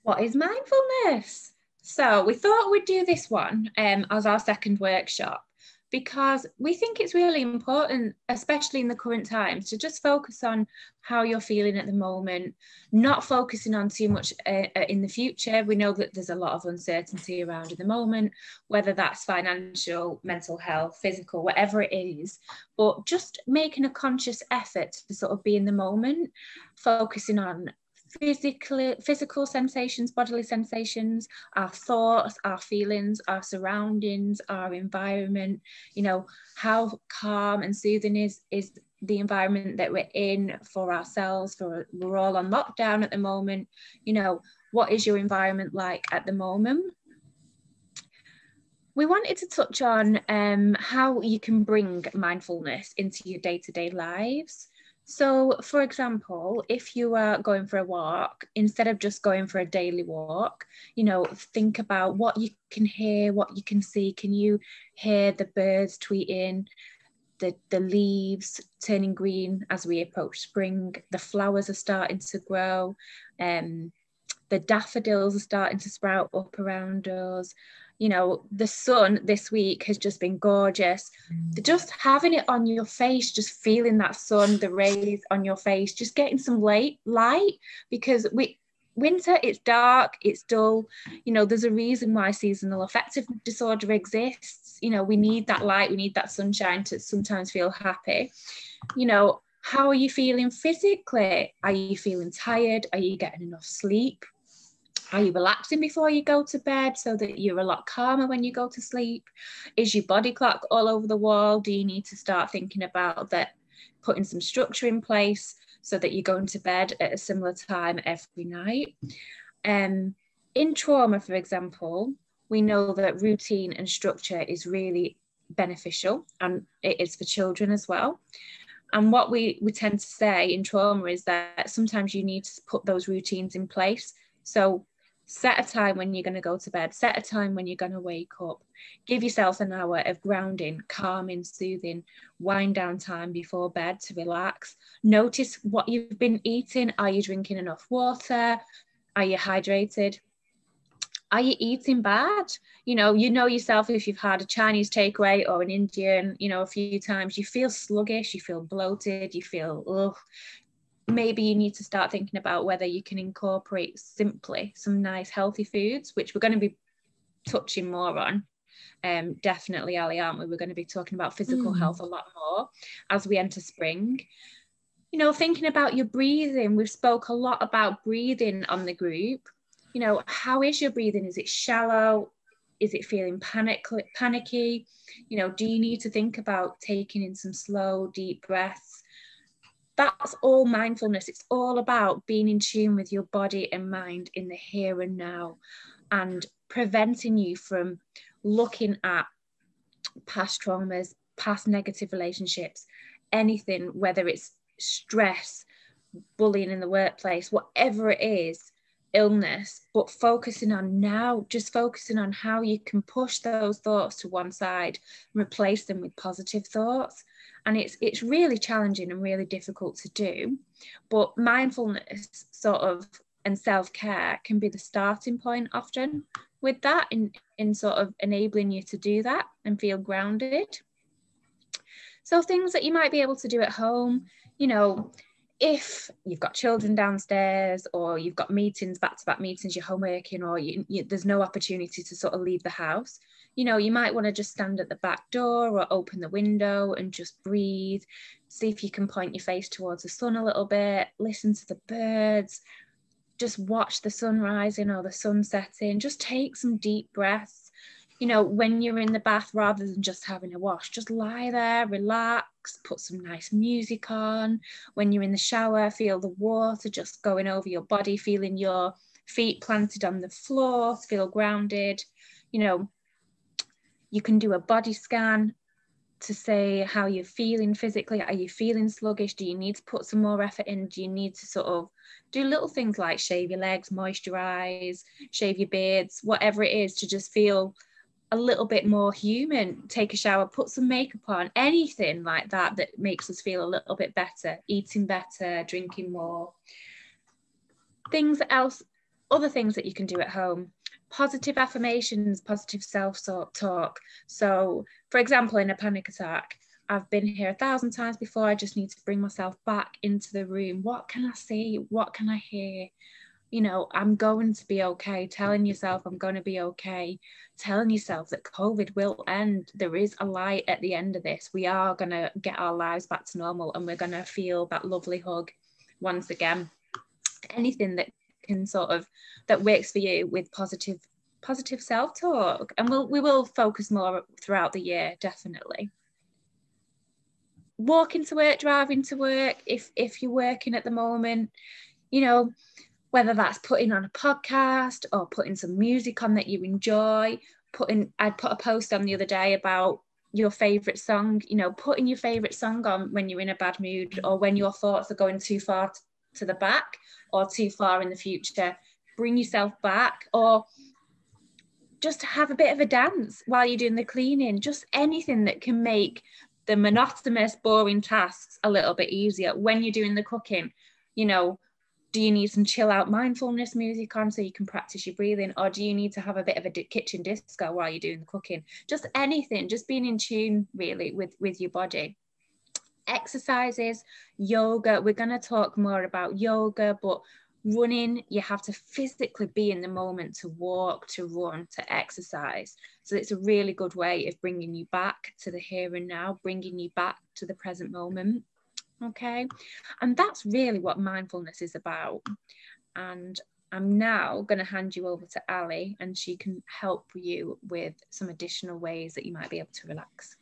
What is mindfulness? So we thought we'd do this one as our second workshop, because we think it's really important, especially in the current times, to just focus on how you're feeling at the moment, not focusing on too much in the future. We know that there's a lot of uncertainty around at the moment, whether that's financial, mental health, physical, whatever it is, but just making a conscious effort to sort of be in the moment, focusing on physical sensations, bodily sensations, our thoughts, our feelings, our surroundings, our environment, you know, how calm and soothing is the environment that we're in for ourselves. We're all on lockdown at the moment. You know, what is your environment like at the moment? We wanted to touch on how you can bring mindfulness into your day-to-day lives. So, for example, if you are going for a walk, instead of just going for a daily walk, you know, think about what you can hear, what you can see. Can you hear the birds tweeting, the leaves turning green as we approach spring? The flowers are starting to grow. The daffodils are starting to sprout up around us. You know, the sun this week has just been gorgeous. Just having it on your face, just feeling that sun, the rays on your face, just getting some light, because winter, it's dark, it's dull. You know, there's a reason why seasonal affective disorder exists. You know, we need that light, we need that sunshine to sometimes feel happy. You know, how are you feeling physically? Are you feeling tired? Are you getting enough sleep? Are you relaxing before you go to bed so that you're a lot calmer when you go to sleep? Is your body clock all over the wall? Do you need to start thinking about that, putting some structure in place so that you're going to bed at a similar time every night? In trauma, for example, we know that routine and structure is really beneficial, and it is for children as well. And what we tend to say in trauma is that sometimes you need to put those routines in place. So set a time when you're going to go to bed, set a time when you're going to wake up, give yourself an hour of grounding, calming, soothing, wind down time before bed to relax. Notice what you've been eating. Are you drinking enough water? Are you hydrated? Are you eating bad? You know yourself, if you've had a Chinese takeaway or an Indian, you know, a few times, you feel sluggish, you feel bloated, you feel, ugh. Maybe you need to start thinking about whether you can incorporate simply some nice healthy foods, which we're going to be touching more on. Definitely, Ali, aren't we? We're going to be talking about physical health a lot more as we enter spring. You know, thinking about your breathing. We've spoke a lot about breathing on the group. You know, how is your breathing? Is it shallow? Is it feeling panicky? You know, do you need to think about taking in some slow, deep breaths? That's all mindfulness. It's all about being in tune with your body and mind in the here and now, and preventing you from looking at past traumas, past negative relationships, anything, whether it's stress, bullying in the workplace, whatever it is, illness, but focusing on now, just focusing on how you can push those thoughts to one side and replace them with positive thoughts. And it's really challenging and really difficult to do, but mindfulness sort of and self-care can be the starting point often with that, in sort of enabling you to do that and feel grounded. So things that you might be able to do at home, you know, if you've got children downstairs, or you've got meetings, back-to-back meetings, you're home working, or there's no opportunity to sort of leave the house, you know, you might want to just stand at the back door or open the window and just breathe. See if you can point your face towards the sun a little bit, listen to the birds, just watch the sun rising or the sun setting, just take some deep breaths. You know, when you're in the bath, rather than just having a wash, just lie there, relax, put some nice music on. When you're in the shower, feel the water just going over your body, feeling your feet planted on the floor, feel grounded. You know, you can do a body scan to say how you're feeling physically. Are you feeling sluggish? Do you need to put some more effort in? Do you need to sort of do little things like shave your legs, moisturize, shave your beards, whatever it is, to just feel a little bit more human? Take a shower, put some makeup on, anything like that that makes us feel a little bit better, eating better, drinking more. Other things that you can do at home: positive affirmations, positive self-talk. So, for example, in a panic attack, I've been here 1,000 times before. I just need to bring myself back into the room. What can I see? What can I hear? You know, I'm going to be okay. Telling yourself I'm going to be okay. Telling yourself that COVID will end. There is a light at the end of this. We are going to get our lives back to normal, and we're going to feel that lovely hug once again. Anything that can that works for you with positive self-talk. And we will focus more throughout the year, definitely. Walking to work, driving to work, if you're working at the moment, you know, whether that's putting on a podcast or putting some music on that you enjoy. I put a post on the other day about your favorite song, you know, putting your favorite song on when you're in a bad mood, or when your thoughts are going too far to the back or too far in the future. Bring yourself back, or just have a bit of a dance while you're doing the cleaning. Just anything that can make the monotonous, boring tasks a little bit easier. When you're doing the cooking, you know, do you need some chill out mindfulness music on so you can practice your breathing, or do you need to have a bit of a kitchen disco while you're doing the cooking? Just anything, just being in tune really with your body. Exercises, yoga. We're going to talk more about yoga, but running, you have to physically be in the moment to walk, to run, to exercise. So it's a really good way of bringing you back to the here and now, bringing you back to the present moment. Okay, and that's really what mindfulness is about. And I'm now going to hand you over to Ali, and she can help you with some additional ways that you might be able to relax.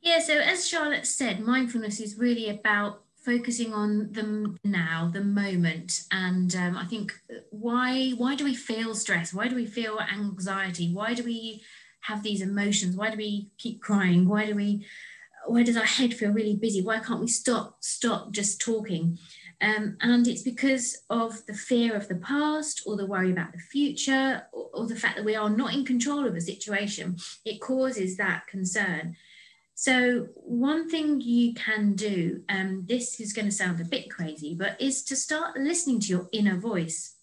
Yeah, so as Charlotte said, mindfulness is really about focusing on the now, the moment. And I think why do we feel stress? Why do we feel anxiety? Why do we have these emotions? Why do we keep crying? Why does our head feel really busy? Why can't we stop just talking? And it's because of the fear of the past, or the worry about the future, or the fact that we are not in control of a situation. It causes that concern. So one thing you can do, this is going to sound a bit crazy, but is to start listening to your inner voice.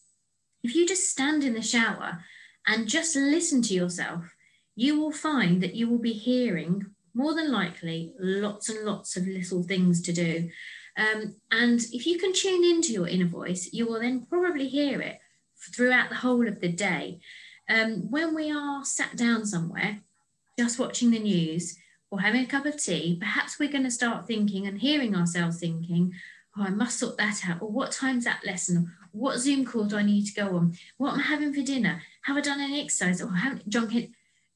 If you just stand in the shower and just listen to yourself, you will find that you will be hearing, more than likely, lots and lots of little things to do. And if you can tune into your inner voice, you will then probably hear it throughout the whole of the day. When we are sat down somewhere, just watching the news or having a cup of tea, perhaps we're going to start thinking and hearing ourselves thinking, oh, I must sort that out. Or what time's that lesson? What Zoom call do I need to go on? What am I having for dinner? Have I done any exercise? Or haven't drunk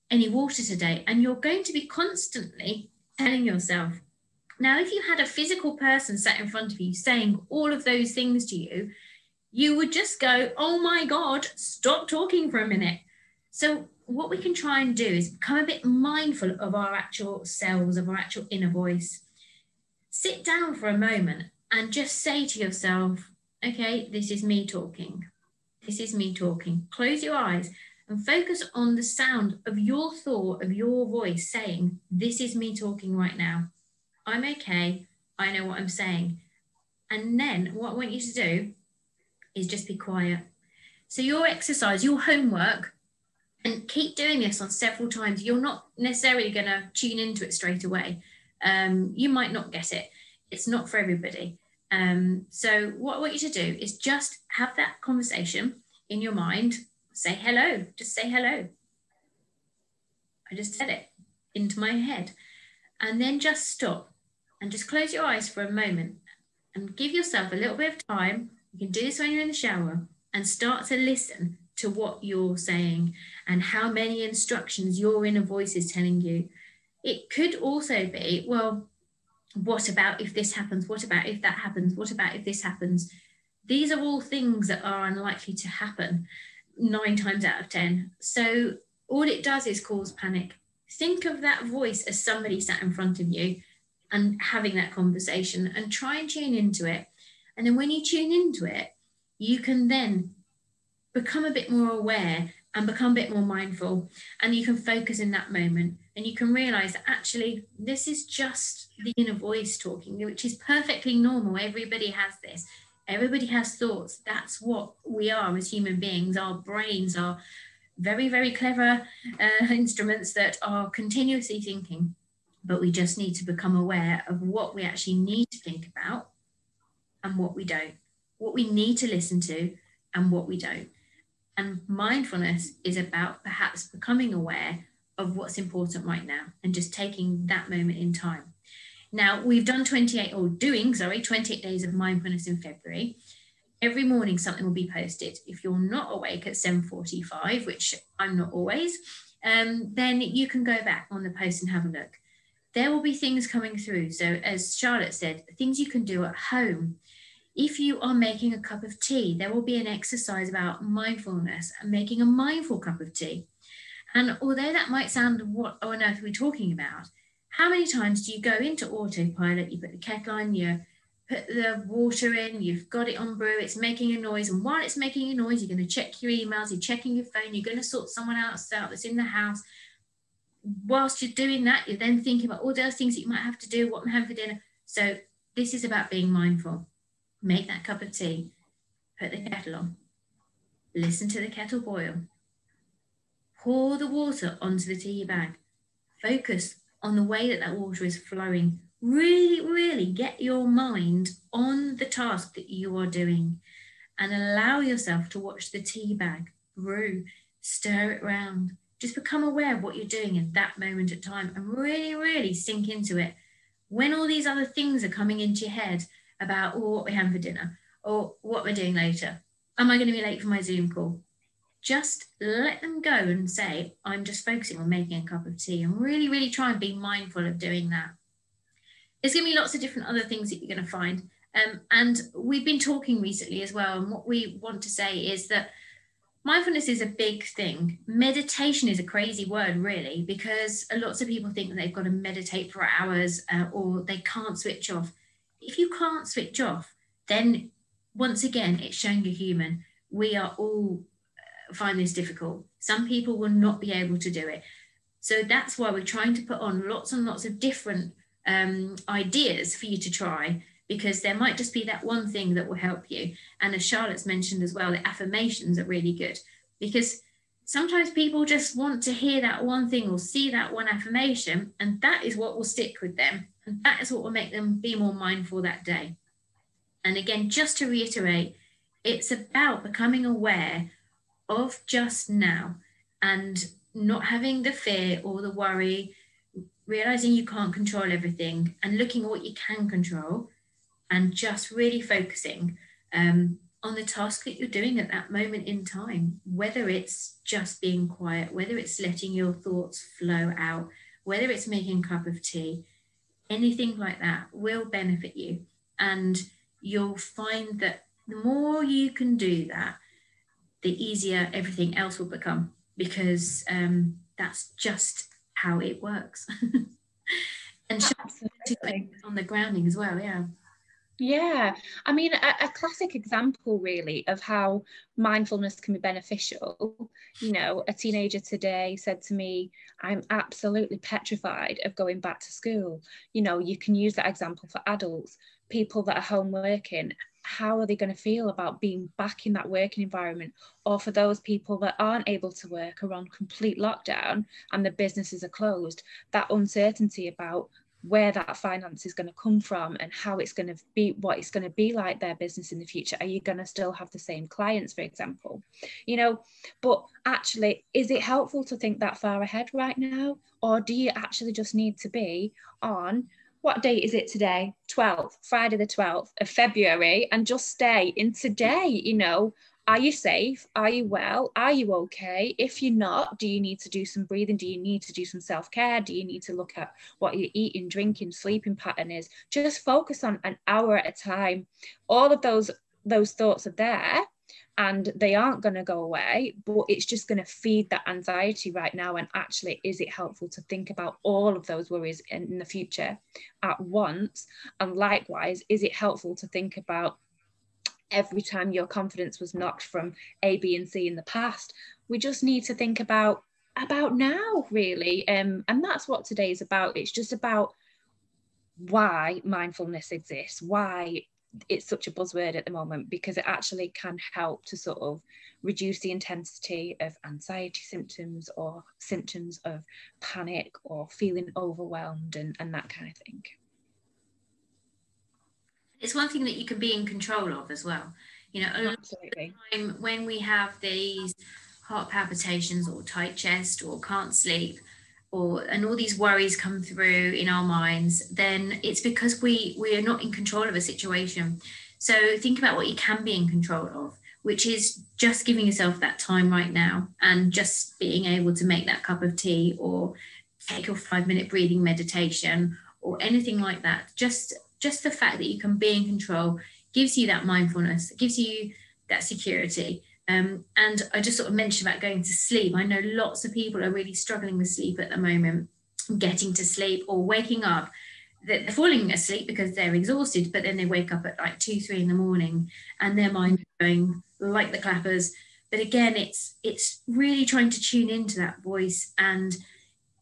any water today? And you're going to be constantly telling yourself. Now, if you had a physical person sat in front of you saying all of those things to you, you would just go, oh my God, stop talking for a minute. So what we can try and do is become a bit mindful of our actual selves, of our actual inner voice. Sit down for a moment and just say to yourself, okay, this is me talking. This is me talking. Close your eyes and focus on the sound of your thought, of your voice saying, this is me talking right now. I'm okay. I know what I'm saying. And then what I want you to do is just be quiet. So your exercise, your homework, and keep doing this on several times. You're not necessarily going to tune into it straight away. You might not get it. It's not for everybody. So what I want you to do is just have that conversation in your mind. Say hello. Just say hello. I just said it into my head. And then just stop and just close your eyes for a moment and give yourself a little bit of time. You can do this when you're in the shower, and start to listen to what you're saying and how many instructions your inner voice is telling you. It could also be, well, what about if this happens? What about if that happens? What about if this happens? These are all things that are unlikely to happen 9 times out of 10. So all it does is cause panic. Think of that voice as somebody sat in front of you and having that conversation, and try and tune into it. And then when you tune into it, you can then become a bit more aware and become a bit more mindful, and you can focus in that moment, and you can realize that actually this is just the inner voice talking, which is perfectly normal. Everybody has this. Everybody has thoughts. That's what we are as human beings. Our brains are very, very clever instruments that are continuously thinking, but we just need to become aware of what we actually need to think about and what we don't, what we need to listen to and what we don't. And mindfulness is about perhaps becoming aware of what's important right now and just taking that moment in time. Now, we've done 28 days of mindfulness in February. Every morning something will be posted. If you're not awake at 7:45, which I'm not always, then you can go back on the post and have a look. There will be things coming through. So as Charlotte said, things you can do at home. If you are making a cup of tea, there will be an exercise about mindfulness and making a mindful cup of tea. And although that might sound, what on earth are we talking about? How many times do you go into autopilot, you put the kettle on, you put the water in, you've got it on brew, it's making a noise, and while it's making a noise, you're going to check your emails, you're checking your phone, you're going to sort someone else out that's in the house. Whilst you're doing that, you're then thinking about all those things that you might have to do, what I'm having for dinner. So this is about being mindful. Make that cup of tea, put the kettle on, listen to the kettle boil, pour the water onto the tea bag, focus on the way that that water is flowing. Really, really get your mind on the task that you are doing and allow yourself to watch the tea bag brew, stir it round. Just become aware of what you're doing in that moment of time and really, really sink into it. When all these other things are coming into your head about what we're having for dinner or what we're doing later, am I going to be late for my Zoom call? Just let them go and say, I'm just focusing on making a cup of tea, and really, really try and be mindful of doing that. There's going to be lots of different other things that you're going to find. And we've been talking recently as well. And what we want to say is that mindfulness is a big thing. Meditation is a crazy word, really, because lots of people think that they've got to meditate for hours or they can't switch off. If you can't switch off, then once again, it's showing you're human. We are all find this difficult. Some people will not be able to do it. So that's why we're trying to put on lots and lots of different ideas for you to try, because there might just be that one thing that will help you. And as Charlotte's mentioned as well, the affirmations are really good, because sometimes people just want to hear that one thing or see that one affirmation, and that is what will stick with them. And that is what will make them be more mindful that day. And again, just to reiterate, it's about becoming aware of just now and not having the fear or the worry, realizing you can't control everything and looking at what you can control and just really focusing on the task that you're doing at that moment in time, whether it's just being quiet, whether it's letting your thoughts flow out, whether it's making a cup of tea, anything like that will benefit you. And you'll find that the more you can do that, the easier everything else will become, because that's just how it works. And on the grounding as well, yeah. Yeah, I mean, a classic example really of how mindfulness can be beneficial. You know, a teenager today said to me, I'm absolutely petrified of going back to school. You know, you can use that example for adults, people that are home working. How are they going to feel about being back in that working environment? Or for those people that aren't able to work, are on complete lockdown and the businesses are closed, that uncertainty about where that finance is going to come from and how it's going to be, what it's going to be like their business in the future. Are you going to still have the same clients, for example? You know, but actually, is it helpful to think that far ahead right now? Or do you actually just need to be on, what date is it today? 12th, Friday the 12th of February, and just stay in today, you know? Are you safe? Are you well? Are you okay? If you're not, do you need to do some breathing? Do you need to do some self-care? Do you need to look at what you're eating, drinking, sleeping pattern is? Just focus on an hour at a time. All of those thoughts are there and they aren't going to go away, but it's just going to feed that anxiety right now. And actually, is it helpful to think about all of those worries in the future at once? And likewise, is it helpful to think about every time your confidence was knocked from A, B, and C in the past? We just need to think about now, really. And that's what today is about. It's just about why mindfulness exists, why it's such a buzzword at the moment, because it actually can help to sort of reduce the intensity of anxiety symptoms or symptoms of panic or feeling overwhelmed and that kind of thing. It's one thing that you can be in control of as well. You know, a lot of the time when we have these heart palpitations or tight chest or can't sleep, and all these worries come through in our minds, then it's because we are not in control of a situation. So think about what you can be in control of, which is just giving yourself that time right now and just being able to make that cup of tea or take your 5-minute breathing meditation or anything like that. Just the fact that you can be in control gives you that mindfulness, gives you that security. And I just sort of mentioned about going to sleep. I know lots of people are really struggling with sleep at the moment, getting to sleep or waking up. They're falling asleep because they're exhausted, but then they wake up at like 2-3 in the morning and their mind is going like the clappers. But again, it's really trying to tune into that voice. And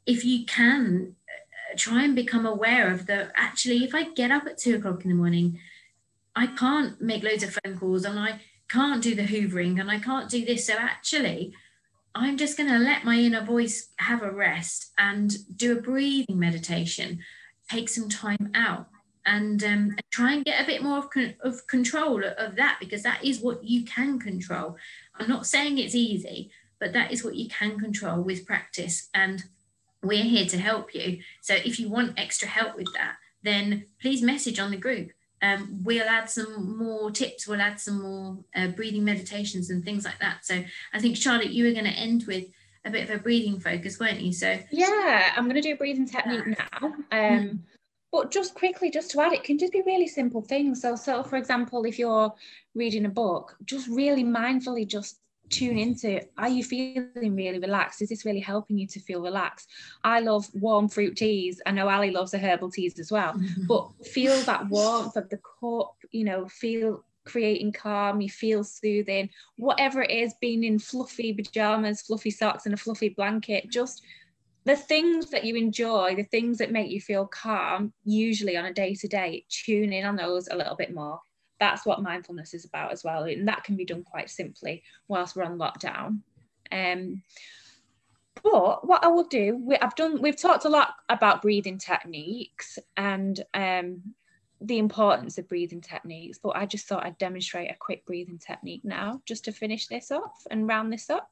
if you can, try and become aware of actually, if I get up at 2 o'clock in the morning, I can't make loads of phone calls and I can't do the hoovering and I can't do this. So actually, I'm just going to let my inner voice have a rest and do a breathing meditation, take some time out and try and get a bit more of control of that, because that is what you can control. I'm not saying it's easy, but that is what you can control with practice. And we're here to help you. So if you want extra help with that, then please message on the group. We'll add some more tips. We'll add some more breathing meditations and things like that. So I think, Charlotte, you were going to end with a bit of a breathing focus, weren't you? So yeah, I'm going to do a breathing technique now. But just quickly, just to add, it can just be really simple things. So for example, if you're reading a book, just really mindfully just tune into, are you feeling really relaxed? Is this really helping you to feel relaxed? I love warm fruit teas. I know Ali loves the herbal teas as well, but feel that warmth of the cup, you know, feel creating calm, you feel soothing, whatever it is, being in fluffy pajamas, fluffy socks and a fluffy blanket, just the things that you enjoy, the things that make you feel calm, usually on a day-to-day, tune in on those a little bit more. That's what mindfulness is about as well. And that can be done quite simply whilst we're on lockdown. But what I will do, we've talked a lot about breathing techniques and the importance of breathing techniques, but I just thought I'd demonstrate a quick breathing technique now, just to finish this off and round this up.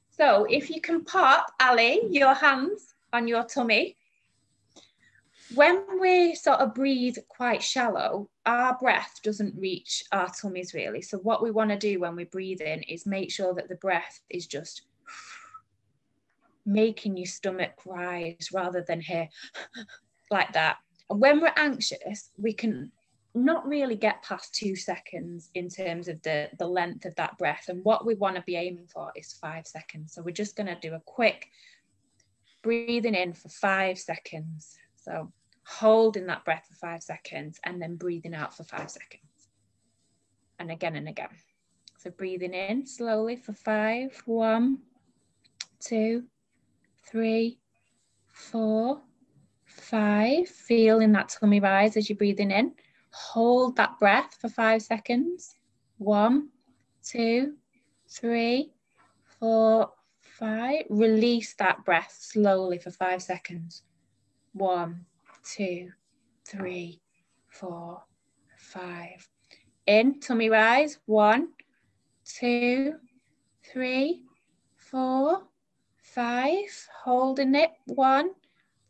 So if you can pop, Ali, your hands on your tummy. When we sort of breathe quite shallow, our breath doesn't reach our tummies really. So what we want to do when we breathe in is make sure that the breath is just making your stomach rise rather than here like that. And when we're anxious, we can not really get past 2 seconds in terms of the length of that breath. And what we want to be aiming for is 5 seconds. So we're just going to do a quick breathing in for 5 seconds. So holding that breath for 5 seconds and then breathing out for 5 seconds. And again and again. So breathing in slowly for 5. 1, 2, 3, 4, 5. Feeling that tummy rise as you're breathing in. Hold that breath for 5 seconds. 1, 2, 3, 4, 5. Release that breath slowly for 5 seconds. 1, 2, 3, 4, 5. In, tummy rise. 1, 2, 3, 4, 5. Holding it. 1,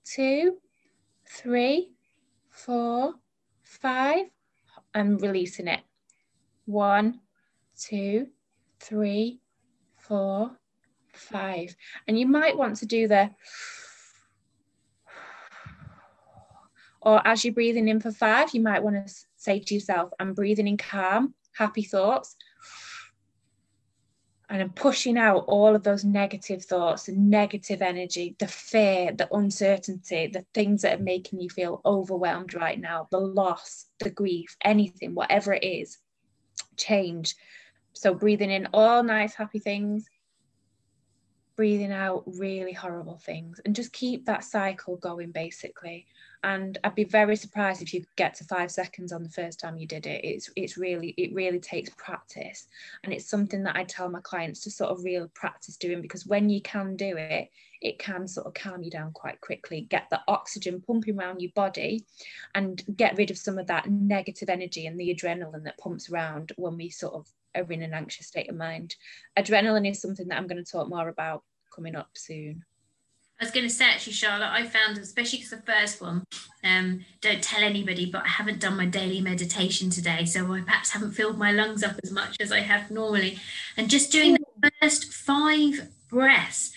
2, 3, 4, 5. And releasing it. 1, 2, 3, 4, 5. And you might want to do the, or as you're breathing in for 5, you might want to say to yourself, I'm breathing in calm, happy thoughts. And I'm pushing out all of those negative thoughts, the negative energy, the fear, the uncertainty, the things that are making you feel overwhelmed right now, the loss, the grief, anything, whatever it is, change. So breathing in all nice, happy things, breathing out really horrible things, and just keep that cycle going basically. And I'd be very surprised if you could get to 5 seconds on the first time you did it. It really takes practice. And it's something that I tell my clients to sort of real practice doing, because when you can do it, it can sort of calm you down quite quickly, get the oxygen pumping around your body and get rid of some of that negative energy and the adrenaline that pumps around when we sort of are in an anxious state of mind. Adrenaline is something that I'm going to talk more about coming up soon. I was going to say, actually, Charlotte, I found, especially because the first one, don't tell anybody, but I haven't done my daily meditation today, so I perhaps haven't filled my lungs up as much as I have normally. And just doing the first 5 breaths,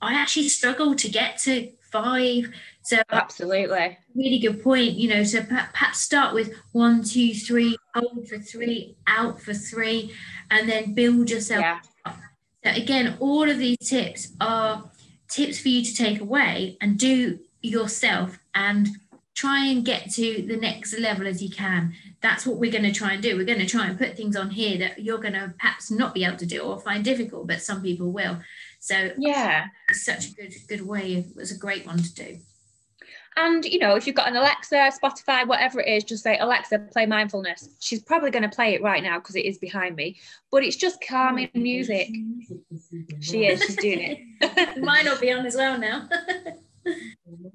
I actually struggled to get to 5. So absolutely, really good point. You know, so perhaps start with 1, 2, 3, hold for 3, out for 3, and then build yourself up. So again, all of these tips are tips for you to take away and do yourself and try and get to the next level as you can. That's what we're going to try and do. We're going to try and put things on here that you're going to perhaps not be able to do or find difficult, but some people will. So yeah, it's such a good way. It was a great one to do. And, you know, if you've got an Alexa, Spotify, whatever it is, just say, Alexa, play mindfulness. She's probably going to play it right now because it is behind me. But it's just calming music. She's doing it. Mine will be on as well now.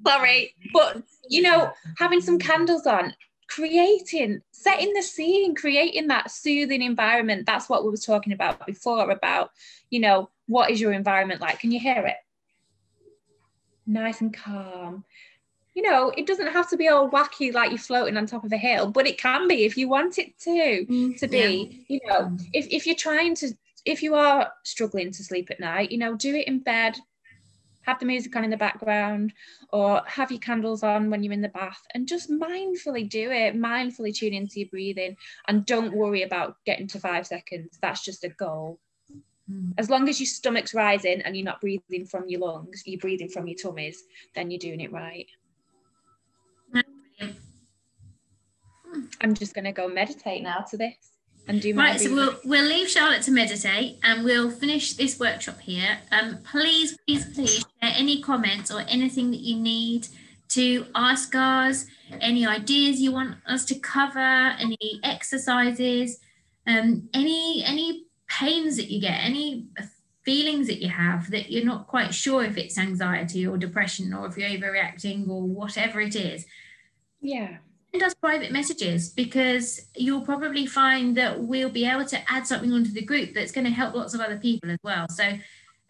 Sorry. But, you know, having some candles on, setting the scene, creating that soothing environment. That's what we were talking about before, about, you know, what is your environment like? Can you hear it? Nice and calm. You know, it doesn't have to be all wacky like you're floating on top of a hill, but it can be if you want it to be. You know, if you are struggling to sleep at night, you know, do it in bed, have the music on in the background, or have your candles on when you're in the bath, and just mindfully do it, mindfully tune into your breathing, and don't worry about getting to 5 seconds. That's just a goal. As long as your stomach's rising and you're not breathing from your lungs, you're breathing from your tummies, then you're doing it right. I'm just going to go meditate now to this and do my so we'll leave Charlotte to meditate and we'll finish this workshop here. Please share any comments or anything that you need to ask us, any ideas you want us to cover, any exercises, any pains that you get, any feelings that you have that you're not quite sure if it's anxiety or depression or if you're overreacting or whatever it is. Yeah. Send us private messages, because you'll probably find that we'll be able to add something onto the group that's going to help lots of other people as well. So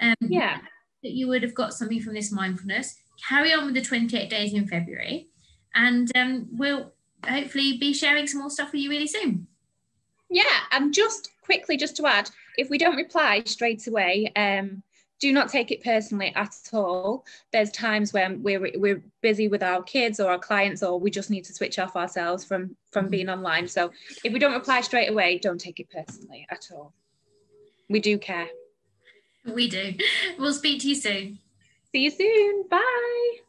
that you would have got something from this mindfulness. Carry on with the 28 days in February, and we'll hopefully be sharing some more stuff with you really soon. Yeah, and just quickly, just to add, if we don't reply straight away, do not take it personally at all. There's times when we're busy with our kids or our clients, or we just need to switch off ourselves from being online. So if we don't reply straight away, don't take it personally at all. We do care. We do. We'll speak to you soon. See you soon. Bye.